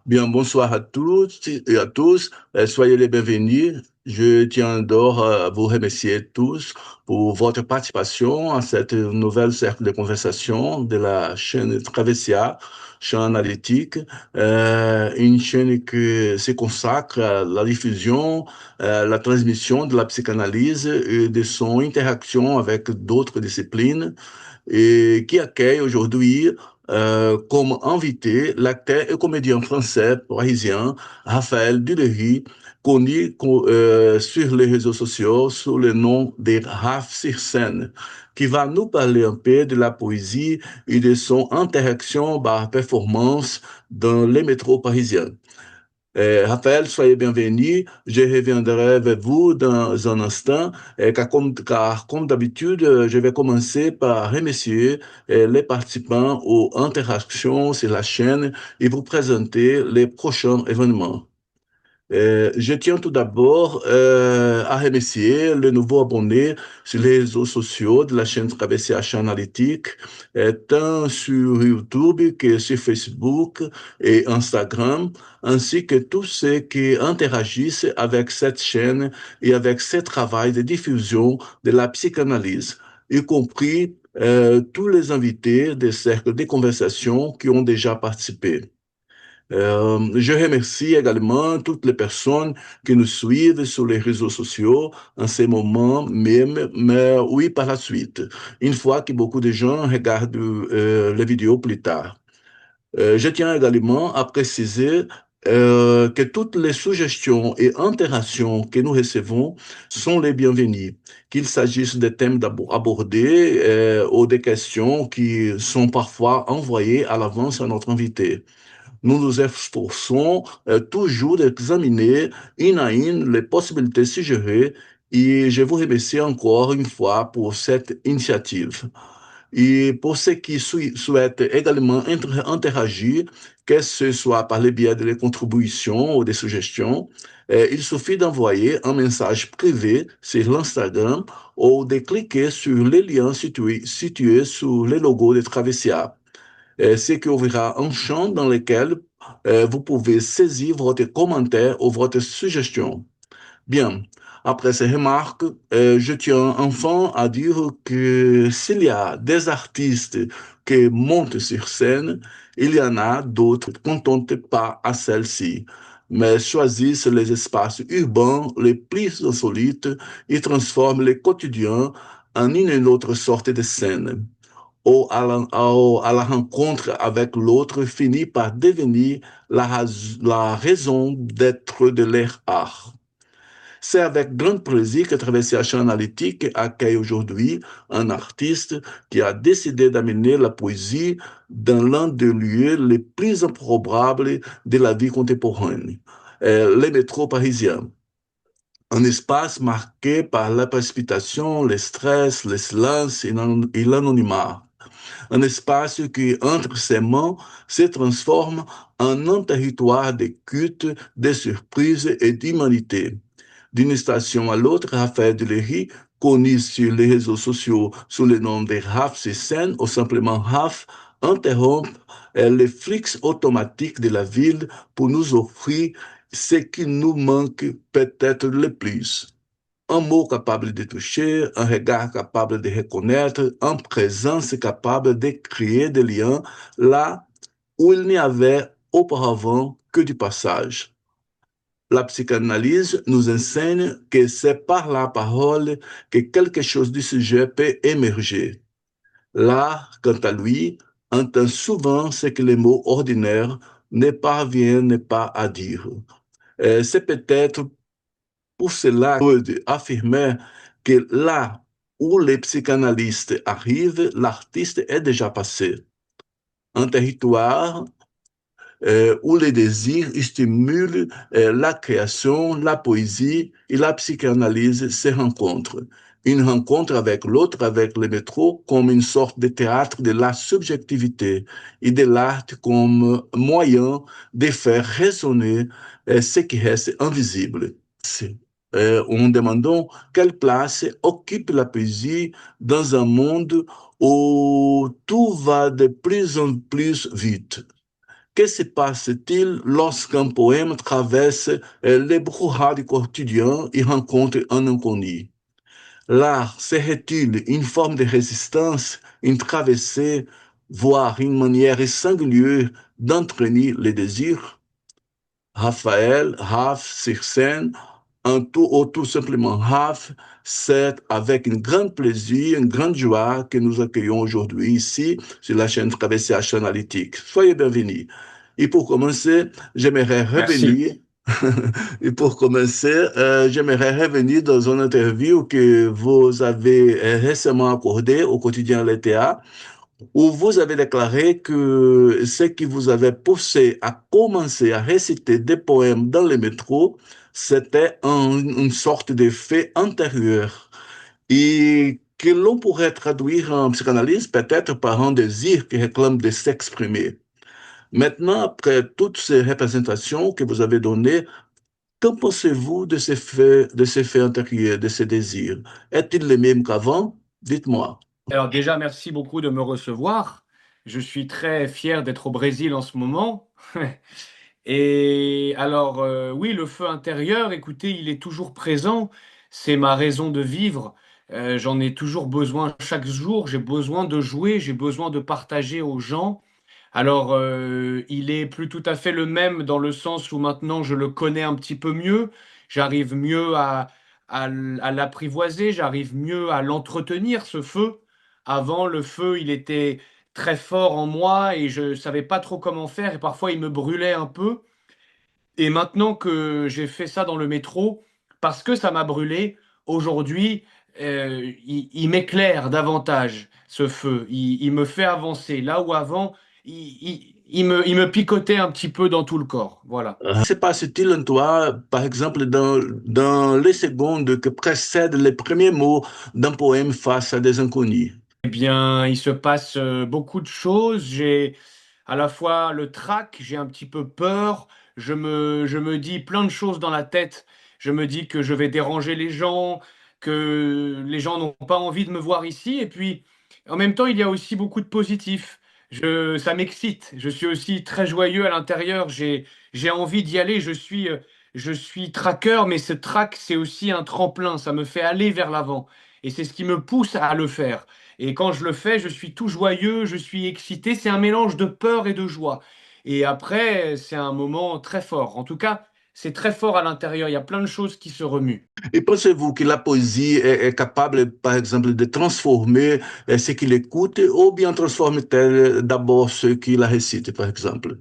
Bien, bonsoir à toutes et à tous. Soyez les bienvenus. Je tiens d'or à vous remercier tous pour votre participation à cette nouvelle cercle de conversation de la chaîne Travesia, chaîne analytique, une chaîne qui se consacre à la diffusion, la transmission de la psychanalyse et de son interaction avec d'autres disciplines et qui accueille aujourd'hui comme invité l'acteur et comédien français parisien Raphaël Duléry, connu sur les réseaux sociaux sous le nom de Raph sur scène, qui va nous parler un peu de la poésie et de son interaction par performance dans les métros parisiens. Raphaël, soyez bienvenu. Je reviendrai vers vous dans un instant, car comme d'habitude, je vais commencer par remercier les participants aux interactions sur la chaîne et vous présenter les prochains événements. Je tiens tout d'abord à remercier les nouveaux abonnés sur les réseaux sociaux de la chaîne Traversée H Analytique, tant sur YouTube que sur Facebook et Instagram, ainsi que tous ceux qui interagissent avec cette chaîne et avec ce travail de diffusion de la psychanalyse, y compris tous les invités des cercles de conversation qui ont déjà participé. Je remercie également toutes les personnes qui nous suivent sur les réseaux sociaux en ces moments même, mais oui, par la suite, une fois que beaucoup de gens regardent les vidéos plus tard. Je tiens également à préciser que toutes les suggestions et interactions que nous recevons sont les bienvenues, qu'il s'agisse des thèmes abordés ou des questions qui sont parfois envoyées à l'avance à notre invité. Nous nous efforçons toujours d'examiner une à une les possibilités suggérées et je vous remercie encore une fois pour cette initiative. Et pour ceux qui souhaitent également interagir, que ce soit par le biais de les contributions ou des suggestions, il suffit d'envoyer un message privé sur l'Instagram ou de cliquer sur les liens situés sur le logo de Travesia, ce qui ouvrira un champ dans lequel vous pouvez saisir votre commentaire ou votre suggestion. Bien, après ces remarques, je tiens enfin à dire que s'il y a des artistes qui montent sur scène, il y en a d'autres qui ne contentent pas à celle-ci, mais choisissent les espaces urbains les plus insolites et transforment le quotidien en une autre sorte de scène ou à la rencontre avec l'autre finit par devenir la raison d'être de leur art. C'est avec grand plaisir que Traversée Analytique accueille aujourd'hui un artiste qui a décidé d'amener la poésie dans l'un des lieux les plus improbables de la vie contemporaine, les métros parisiens. Un espace marqué par la précipitation, le stress, le silence et l'anonymat. Un espace qui, entre ses mains, se transforme en un territoire de culte, de surprise et d'humanité. D'une station à l'autre, Raphaël Duléry, connu sur les réseaux sociaux sous le nom de Raph Sessen ou simplement Raph, interrompt les flux automatiques de la ville pour nous offrir ce qui nous manque peut-être le plus. Un mot capable de toucher, un regard capable de reconnaître, une présence capable de créer des liens là où il n'y avait auparavant que du passage. La psychanalyse nous enseigne que c'est par la parole que quelque chose du sujet peut émerger. L'art, quant à lui, entend souvent ce que les mots ordinaires ne parviennent pas à dire. C'est peut-être pour cela, Freud affirmait que là où les psychanalystes arrivent, l'artiste est déjà passé. Un territoire où les désirs stimulent la création, la poésie et la psychanalyse se rencontrent. Une rencontre avec l'autre, avec le métro, comme une sorte de théâtre de la subjectivité et de l'art comme moyen de faire résonner ce qui reste invisible. En demandant quelle place occupe la poésie dans un monde où tout va de plus en plus vite. Que se passe-t-il lorsqu'un poème traverse les brouhahas du quotidien et rencontre un inconnu? L'art serait-il une forme de résistance, une traversée, voire une manière singulière d'entraîner les désirs? Raphaël, Raph sur scène, un tout ou tout simplement Raph, c'est avec un grand plaisir, une grande joie que nous accueillons aujourd'hui ici sur la chaîne Traversée H Analytique. Soyez bienvenus. Et pour commencer, j'aimerais Merci. revenir et pour commencer, j'aimerais revenir dans une interview que vous avez récemment accordée au quotidien LTA, où vous avez déclaré que ce qui vous avait poussé à commencer à réciter des poèmes dans le métro, c'était une sorte de fait antérieur et que l'on pourrait traduire en psychanalyse peut-être par un désir qui réclame de s'exprimer. Maintenant, après toutes ces représentations que vous avez données, qu'en pensez-vous de ces faits antérieurs, de ces désirs? Est-il le même qu'avant? Dites-moi. Alors déjà, merci beaucoup de me recevoir. Je suis très fier d'être au Brésil en ce moment. Et alors, oui, le feu intérieur, écoutez, il est toujours présent. C'est ma raison de vivre. J'en ai toujours besoin chaque jour. J'ai besoin de jouer, j'ai besoin de partager aux gens. Alors, il est plus tout à fait le même dans le sens où maintenant je le connais un petit peu mieux, j'arrive mieux à l'apprivoiser, j'arrive mieux à l'entretenir, ce feu. Avant, le feu, il était très fort en moi et je savais pas trop comment faire et parfois il me brûlait un peu. Et maintenant que j'ai fait ça dans le métro, parce que ça m'a brûlé, aujourd'hui, il m'éclaire davantage, ce feu. Il me fait avancer. Là où avant, il me picotait un petit peu dans tout le corps. Voilà. Que se passe-t-il en toi, par exemple, dans les secondes que précèdent les premiers mots d'un poème face à des inconnus? Eh bien, il se passe beaucoup de choses. J'ai à la fois le trac, j'ai un petit peu peur. Je me dis plein de choses dans la tête. Je me dis que je vais déranger les gens, que les gens n'ont pas envie de me voir ici. Et puis, en même temps, il y a aussi beaucoup de positifs. Ça m'excite. Je suis aussi très joyeux à l'intérieur. J'ai envie d'y aller. Je suis traqueur, mais ce trac, c'est aussi un tremplin. Ça me fait aller vers l'avant. Et c'est ce qui me pousse à le faire. Et quand je le fais, je suis tout joyeux, je suis excité. C'est un mélange de peur et de joie. Et après, c'est un moment très fort. En tout cas, c'est très fort à l'intérieur. Il y a plein de choses qui se remuent. Et pensez-vous que la poésie est capable, par exemple, de transformer ce qu'il écoute ou bien transforme-t-elle d'abord ce qui la récite, par exemple?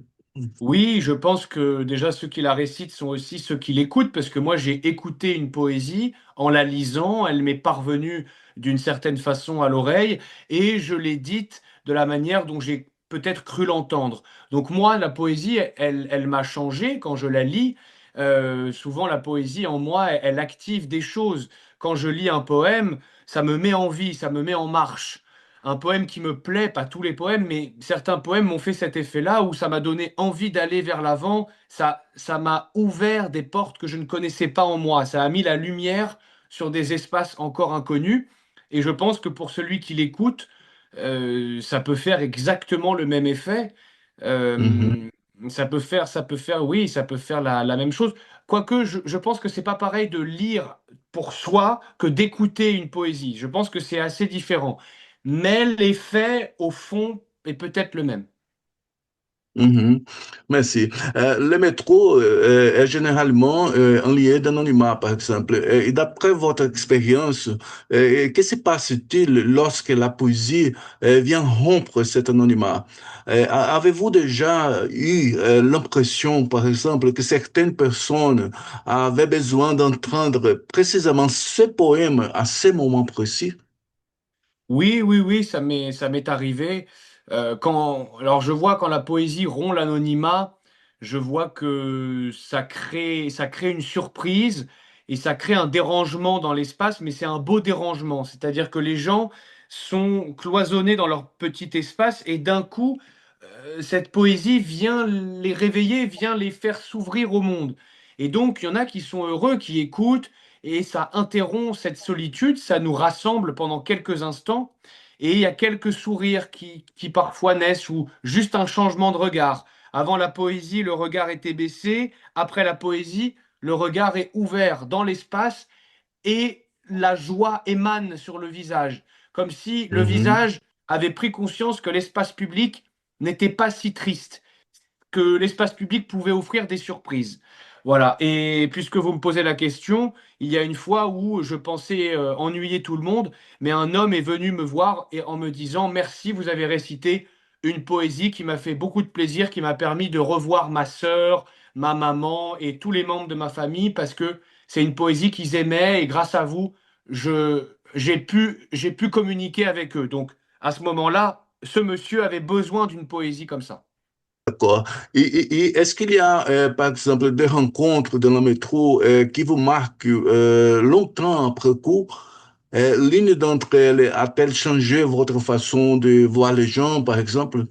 Oui, je pense que déjà ceux qui la récitent sont aussi ceux qui l'écoutent, parce que moi j'ai écouté une poésie en la lisant, elle m'est parvenue d'une certaine façon à l'oreille, et je l'ai dite de la manière dont j'ai peut-être cru l'entendre. Donc moi, la poésie, elle m'a changé quand je la lis. Souvent, la poésie en moi, elle active des choses. Quand je lis un poème, ça me met en vie, ça me met en marche. Un poème qui me plaît, pas tous les poèmes, mais certains poèmes m'ont fait cet effet-là où ça m'a donné envie d'aller vers l'avant. Ça m'a ouvert des portes que je ne connaissais pas en moi. Ça a mis la lumière sur des espaces encore inconnus. Et je pense que pour celui qui l'écoute, ça peut faire exactement le même effet. Mhm. Euh, oui, ça peut faire la même chose. Quoique, je pense que c'est pas pareil de lire pour soi que d'écouter une poésie. Je pense que c'est assez différent. Mais l'effet, au fond, est peut-être le même. Mhm. Merci. Le métro est généralement un lieu d'anonymat, par exemple. Et d'après votre expérience, que se passe-t-il lorsque la poésie vient rompre cet anonymat? Avez-vous déjà eu l'impression, par exemple, que certaines personnes avaient besoin d'entendre précisément ce poème à ce moment précis? Oui, oui, oui, ça m'est arrivé. Alors je vois quand la poésie rompt l'anonymat, je vois que ça crée une surprise et ça crée un dérangement dans l'espace, mais c'est un beau dérangement. C'est-à-dire que les gens sont cloisonnés dans leur petit espace et d'un coup, cette poésie vient les réveiller, vient les faire s'ouvrir au monde. Et donc, il y en a qui sont heureux, qui écoutent, et ça interrompt cette solitude, ça nous rassemble pendant quelques instants, et il y a quelques sourires qui parfois naissent, ou juste un changement de regard, Avant la poésie, le regard était baissé. Après la poésie, le regard est ouvert dans l'espace et la joie émane sur le visage, comme si le Mhm. visage avait pris conscience que l'espace public n'était pas si triste, que l'espace public pouvait offrir des surprises. Voilà. Et puisque vous me posez la question, il y a une fois où je pensais ennuyer tout le monde, mais un homme est venu me voir et en me disant merci, vous avez récité une poésie qui m'a fait beaucoup de plaisir, qui m'a permis de revoir ma sœur, ma maman et tous les membres de ma famille parce que c'est une poésie qu'ils aimaient et grâce à vous, j'ai pu communiquer avec eux. Donc à ce moment-là, ce monsieur avait besoin d'une poésie comme ça. D'accord. Et est-ce qu'il y a, par exemple, des rencontres dans le métro qui vous marquent longtemps après coup? L'une d'entre elles a-t-elle changé votre façon de voir les gens, par exemple?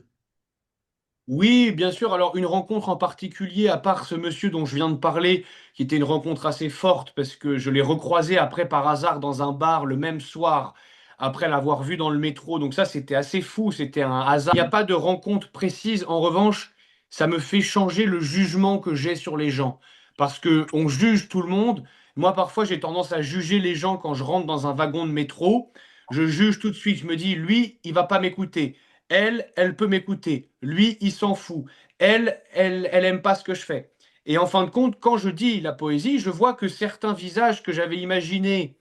Oui, bien sûr. Alors, une rencontre en particulier, à part ce monsieur dont je viens de parler, qui était une rencontre assez forte parce que je l'ai recroisé après par hasard dans un bar le même soir, après l'avoir vu dans le métro. Donc ça, c'était assez fou, c'était un hasard. Il n'y a pas de rencontre précise. En revanche, ça me fait changer le jugement que j'ai sur les gens. Parce que on juge tout le monde. Moi, parfois, j'ai tendance à juger les gens quand je rentre dans un wagon de métro. Je juge tout de suite. Je me dis, lui, il va pas m'écouter. Elle peut m'écouter. Lui, il s'en fout. Elle aime pas ce que je fais. Et en fin de compte, quand je dis la poésie, je vois que certains visages que j'avais imaginés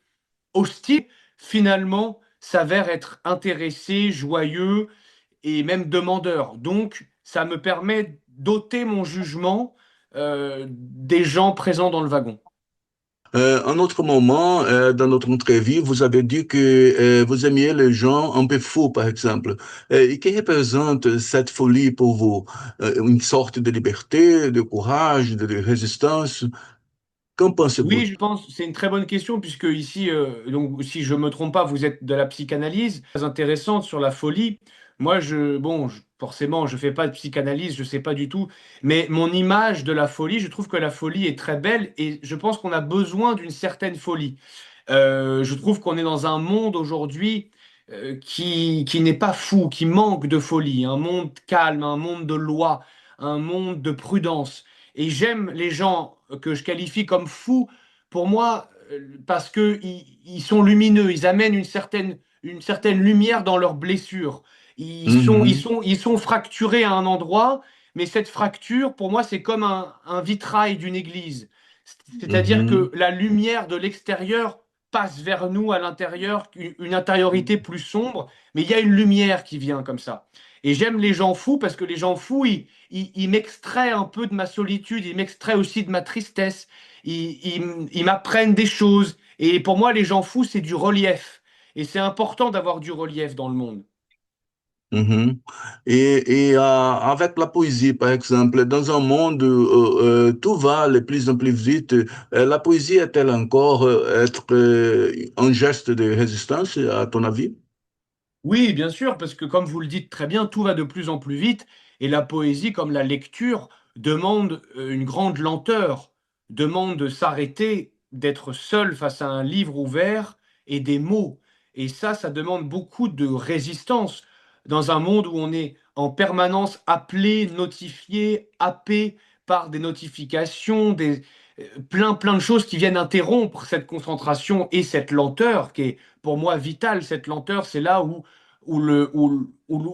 hostiles, finalement, s'avèrent être intéressés, joyeux et même demandeurs. Donc, ça me permet d'ôter mon jugement des gens présents dans le wagon. Un autre moment dans notre entrevue, vous avez dit que vous aimiez les gens un peu fous, par exemple. Et qui représente cette folie pour vous? Une sorte de liberté, de courage, de résistance? Qu'en pensez-vous? Oui, je pense, c'est une très bonne question puisque ici, donc si je me trompe pas, vous êtes de la psychanalyse très intéressante sur la folie. Moi, forcément, je fais pas de psychanalyse, je sais pas du tout, mais mon image de la folie, je trouve que la folie est très belle et je pense qu'on a besoin d'une certaine folie. Je trouve qu'on est dans un monde aujourd'hui qui n'est pas fou, qui manque de folie, un monde calme, un monde de loi, un monde de prudence. Et j'aime les gens que je qualifie comme fous, pour moi, parce que ils sont lumineux, ils amènent une certaine lumière dans leurs blessures. Mhm, Ils sont fracturés à un endroit, mais cette fracture, pour moi, c'est comme un vitrail d'une église. C'est-à-dire que mhm, la lumière de l'extérieur passe vers nous à l'intérieur, une intériorité plus sombre, mais il y a une lumière qui vient comme ça. Et j'aime les gens fous parce que les gens fous, ils m'extraient un peu de ma solitude, ils m'extraient aussi de ma tristesse, ils m'apprennent des choses. Et pour moi, les gens fous, c'est du relief. Et c'est important d'avoir du relief dans le monde. mhm. Avec la poésie, par exemple, dans un monde où tout va de plus en plus vite, la poésie est-elle encore être un geste de résistance, à ton avis? Oui, bien sûr, parce que comme vous le dites très bien, tout va de plus en plus vite et la poésie, comme la lecture, demande une grande lenteur, demande de s'arrêter, d'être seul face à un livre ouvert et des mots. Et ça demande beaucoup de résistance dans un monde où on est en permanence appelé, notifié, happé par des notifications, plein de choses qui viennent interrompre cette concentration et cette lenteur qui est pour moi vitale. Cette lenteur, c'est là où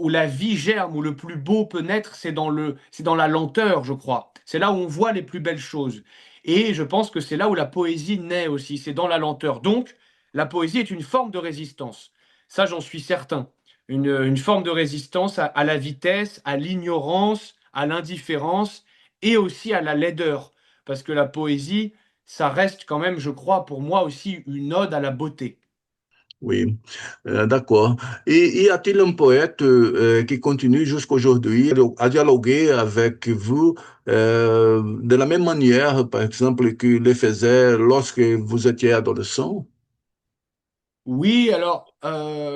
la vie germe, où le plus beau peut naître, c'est dans la lenteur, je crois. C'est là où on voit les plus belles choses. Et je pense que c'est là où la poésie naît aussi, c'est dans la lenteur. Donc, la poésie est une forme de résistance. Ça, j'en suis certain. Une forme de résistance à la vitesse, à l'ignorance, à l'indifférence et aussi à la laideur. Parce que la poésie, ça reste quand même, je crois, pour moi aussi une ode à la beauté. Oui, d'accord. Et y a-t-il un poète qui continue jusqu'aujourd'hui à dialoguer avec vous de la même manière, par exemple, qu'il le faisait lorsque vous étiez adolescent? Oui, alors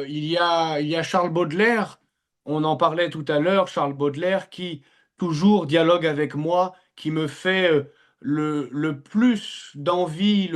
il y a Charles Baudelaire, on en parlait tout à l'heure, Charles Baudelaire qui toujours dialogue avec moi, qui me fait le plus d'envie,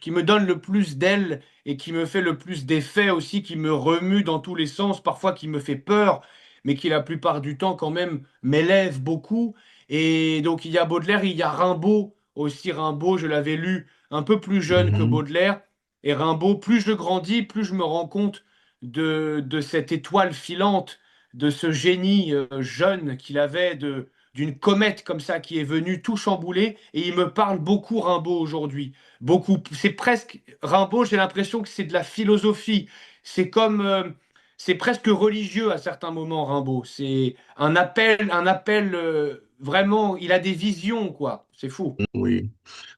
qui me donne le plus d'ailes et qui me fait le plus d'effet aussi, qui me remue dans tous les sens, parfois qui me fait peur, mais qui la plupart du temps quand même m'élève beaucoup. Et donc il y a Baudelaire, il y a Rimbaud aussi. Rimbaud, je l'avais lu un peu plus jeune que Mhm. Baudelaire. Et Rimbaud, plus je grandis, plus je me rends compte de cette étoile filante, de ce génie jeune qu'il avait, d'une comète comme ça qui est venue tout chambouler. Et il me parle beaucoup, Rimbaud, aujourd'hui. Beaucoup. C'est presque, Rimbaud, j'ai l'impression que c'est de la philosophie. C'est comme, c'est presque religieux à certains moments, Rimbaud. C'est un appel vraiment, il a des visions, quoi. C'est fou. Oui,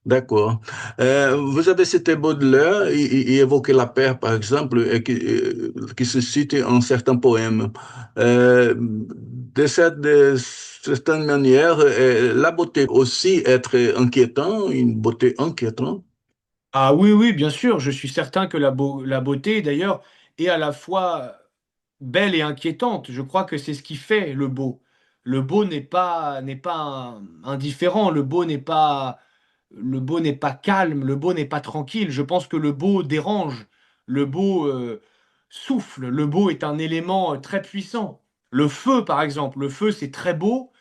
d'accord. Vous avez cité Baudelaire et évoqué la paix, par exemple, qui se cite en certains poèmes. De certaine manière, la beauté aussi être inquiétant, une beauté inquiétante. Ah oui, oui, bien sûr, je suis certain que la beauté, d'ailleurs, est à la fois belle et inquiétante. Je crois que c'est ce qui fait le beau. Le beau n'est pas indifférent, le beau n'est pas calme, le beau n'est pas tranquille. Je pense que le beau dérange, le beau souffle, le beau est un élément très puissant. Le feu, par exemple, le feu, c'est très beau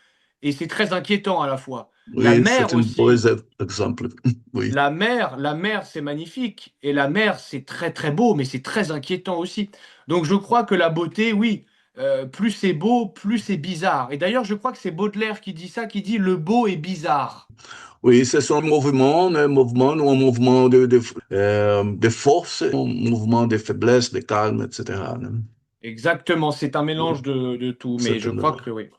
et c'est très inquiétant à la fois. La Oui, c'est mer un beau aussi. exemple. Oui. La mer, c'est magnifique. Et la mer, c'est très très beau, mais c'est très inquiétant aussi. Donc je crois que la beauté, oui, plus c'est beau, plus c'est bizarre. Et d'ailleurs, je crois que c'est Baudelaire qui dit ça, qui dit le beau est bizarre. Oui, c'est son mouvement, ou un mouvement de force, un mouvement de faiblesse, de calme, etc. Exactement, c'est un mélange de tout, mais je crois Certainement. que oui.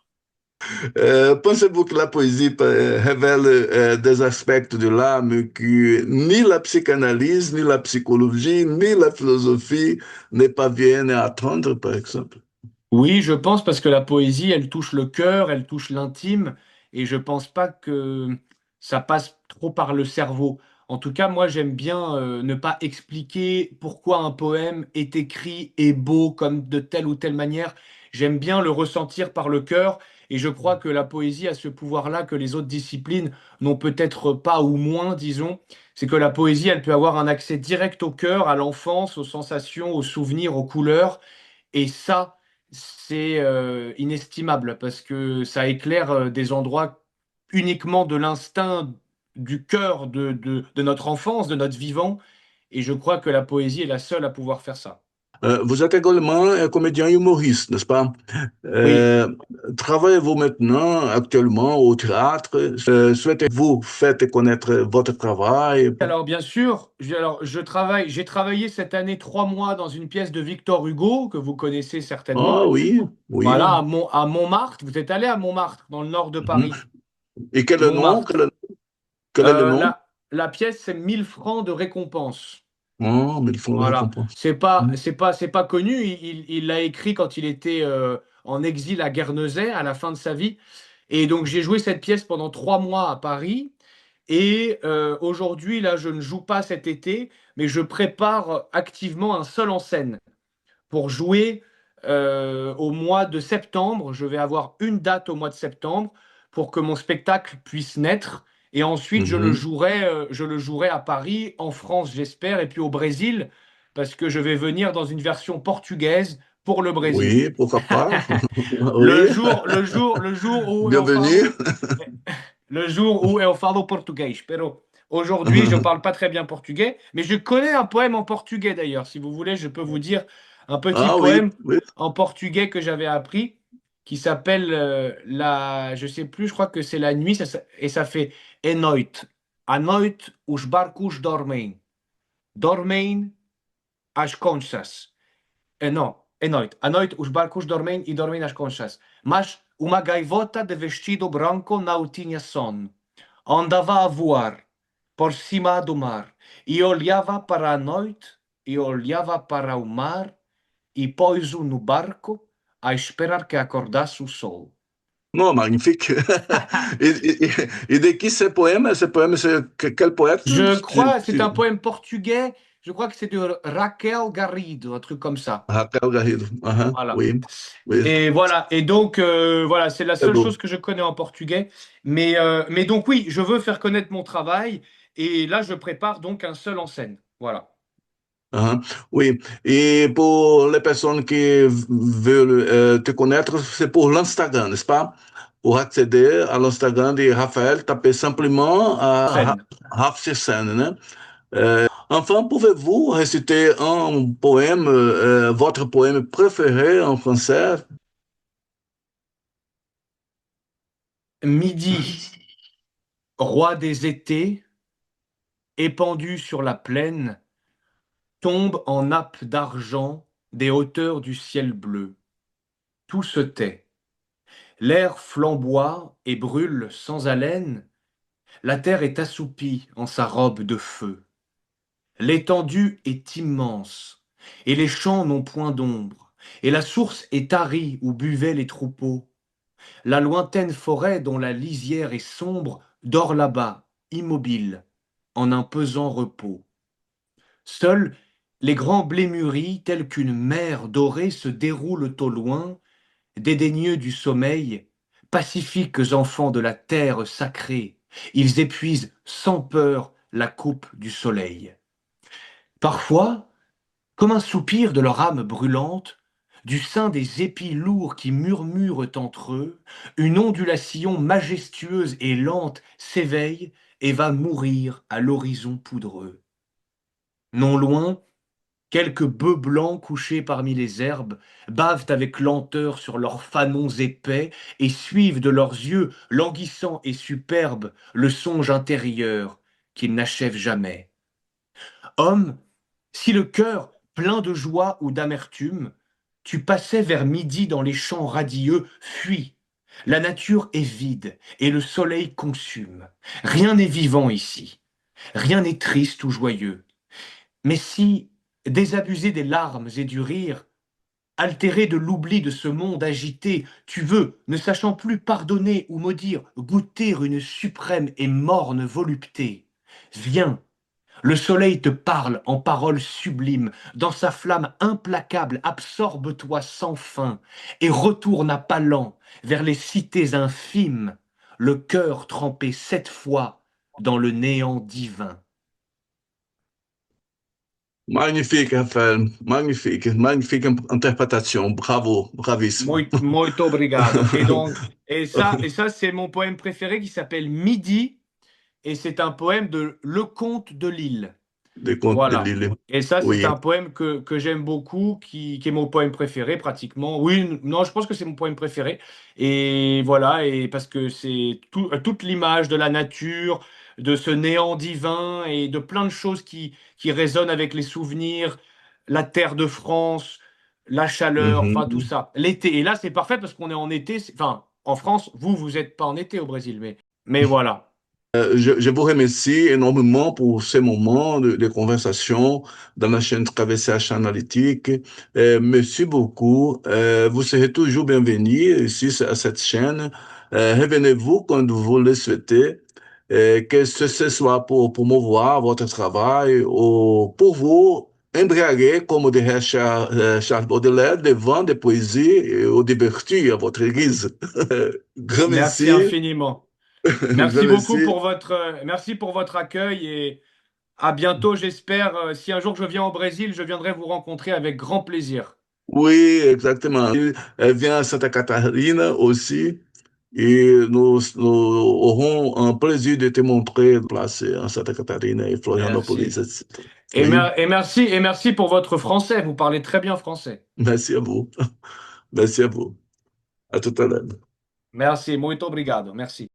Pensez-vous que la poésie révèle des aspects de l'âme que ni la psychanalyse, ni la psychologie, ni la philosophie ne parviennent à atteindre, par exemple? Oui, je pense parce que la poésie, elle touche le cœur, elle touche l'intime, et je pense pas que ça passe trop par le cerveau. En tout cas, moi, j'aime bien ne pas expliquer pourquoi un poème est écrit et beau comme de telle ou telle manière. J'aime bien le ressentir par le cœur, et je crois que la poésie a ce pouvoir-là que les autres disciplines n'ont peut-être pas ou moins, disons. C'est que la poésie, elle peut avoir un accès direct au cœur, à l'enfance, aux sensations, aux souvenirs, aux couleurs. Et ça, c'est inestimable parce que ça éclaire des endroits uniquement de l'instinct, du cœur de notre enfance, de notre vivant. Et je crois que la poésie est la seule à pouvoir faire ça. Vous êtes également un comédien humoriste, n'est-ce pas? Oui. Euh, Travaillez-vous maintenant, actuellement, au théâtre? Souhaitez-vous faire connaître votre travail? Alors bien sûr, j'ai travaillé cette année 3 mois dans une pièce de Victor Hugo que vous connaissez Ah certainement. oui, oui. Voilà, à Montmartre. Vous êtes allé à Montmartre, dans le nord de Mhm. Paris. Et quel est le nom? Montmartre. Quel est le nom? La pièce, c'est 1 000 francs de récompense. Oh, mais ils font la Voilà, récompense. c'est pas connu. Il l'a écrit quand il était en exil à Guernesey à la fin de sa vie. Et donc j'ai joué cette pièce pendant 3 mois à Paris. Et aujourd'hui, là, je ne joue pas cet été, mais je prépare activement un seul en scène pour jouer au mois de septembre. Je vais avoir une date au mois de septembre pour que mon spectacle puisse naître. Et ensuite, Mhm. je le jouerai à Paris, en France, j'espère, et puis au Brésil, parce que je vais venir dans une version portugaise pour le Brésil. Oui, pourquoi pas? Oui, Le jour où bienvenue. le jour où eu falo português. Pero aujourd'hui, je parle pas très bien portugais, mais je connais un poème en portugais d'ailleurs. Si vous voulez, je peux vous dire un petit Ah oui, poème oui. en portugais que j'avais appris qui s'appelle je sais plus, je crois que c'est la nuit et ça fait é noite. À noite os barcos dormem. Dormem as conchas. Non, é noite. À noite os barcos dormem e dormem as conchas. Mas uma gaivota de vestido branco não tinha sono. Andava a voar por cima do mar e olhava para a noite e olhava para o mar e pôs-o no barco a esperar que acordasse o sol. Non, magnifique. Et de qui ce poème? Ce poème, c'est quel poète? Je crois, c'est un poème portugais, je crois que c'est de Raquel Garrido, un truc comme ça. Raquel Garrido. Ah, Voilà. oui, oui, Et voilà, et donc voilà, c'est la c'est seule beau. chose que je connais en portugais. Mais donc oui, je veux faire connaître mon travail et là je prépare donc un seul en scène. Voilà. Hein. Oui, et pour les personnes qui veulent te connaître, c'est pour l'Instagram, n'est-ce pas? Pour accéder à l'Instagram de Raphaël, tapez simplement Scène. Raf sur scène, hein. Enfin, pouvez-vous réciter un poème, votre poème préféré en français? Midi, roi des étés, épandu sur la plaine, tombe en nappes d'argent des hauteurs du ciel bleu. Tout se tait. L'air flamboie et brûle sans haleine. La terre est assoupie en sa robe de feu. L'étendue est immense, et les champs n'ont point d'ombre, et la source est tarie où buvaient les troupeaux. La lointaine forêt dont la lisière est sombre dort là-bas, immobile, en un pesant repos. Seuls les grands blés mûris, tels qu'une mer dorée, se déroulent au loin, dédaigneux du sommeil, pacifiques enfants de la terre sacrée. Ils épuisent sans peur la coupe du soleil. Parfois, comme un soupir de leur âme brûlante, du sein des épis lourds qui murmurent entre eux, une ondulation majestueuse et lente s'éveille et va mourir à l'horizon poudreux. Non loin, quelques bœufs blancs couchés parmi les herbes bavent avec lenteur sur leurs fanons épais et suivent de leurs yeux languissants et superbes le songe intérieur qu'ils n'achèvent jamais. Homme, si le cœur plein de joie ou d'amertume, tu passais vers midi dans les champs radieux, fuis. La nature est vide et le soleil consume. Rien n'est vivant ici, rien n'est triste ou joyeux. Mais si, désabusé des larmes et du rire, altéré de l'oubli de ce monde agité, tu veux, ne sachant plus pardonner ou maudire, goûter une suprême et morne volupté, viens, le soleil te parle en paroles sublimes, dans sa flamme implacable, absorbe-toi sans fin, et retourne à pas lents vers les cités infimes, le cœur trempé 7 fois dans le néant divin. Magnifique, Raphaël. Magnifique. Magnifique interprétation. Bravo. Bravissimo. Muito obrigado. Et ça, c'est mon poème préféré qui s'appelle Midi, et c'est un poème de Lecomte de Lille. Des contes de Voilà. Lille. Et ça, c'est Oui. un poème que j'aime beaucoup, qui est mon poème préféré pratiquement. Oui, non, je pense que c'est mon poème préféré. Et voilà, et parce que c'est toute l'image de la nature, de ce néant divin et de plein de choses qui résonnent avec les souvenirs, la terre de France, la chaleur, enfin tout Mhm. ça. L'été. Et là, c'est parfait parce qu'on est en été. Enfin, en France, vous n'êtes pas en été au Brésil, mais voilà. Je vous remercie énormément pour ces moments de conversation dans la chaîne Traversée H Analytique. Merci beaucoup. Vous serez toujours bienvenus ici à cette chaîne. Revenez-vous quand vous le souhaitez. Que ce soit pour promouvoir votre travail ou pour vous embriaguer, comme dirait Charles Baudelaire, devant des poésies et ou divertir à votre guise. Grand Merci merci. infiniment. Grand Merci beaucoup merci. pour votre accueil et à bientôt, j'espère. Si un jour je viens au Brésil, je viendrai vous rencontrer avec grand plaisir. Oui, exactement. Elle vient à Santa Catarina aussi et nous aurons un plaisir de te montrer place en Santa Catarina et Florianopolis, Merci. etc. Oui, Et merci pour votre français. Vous parlez très bien français. merci à vous. Merci à vous. À tout à l'heure. Merci, muito obrigado. Merci.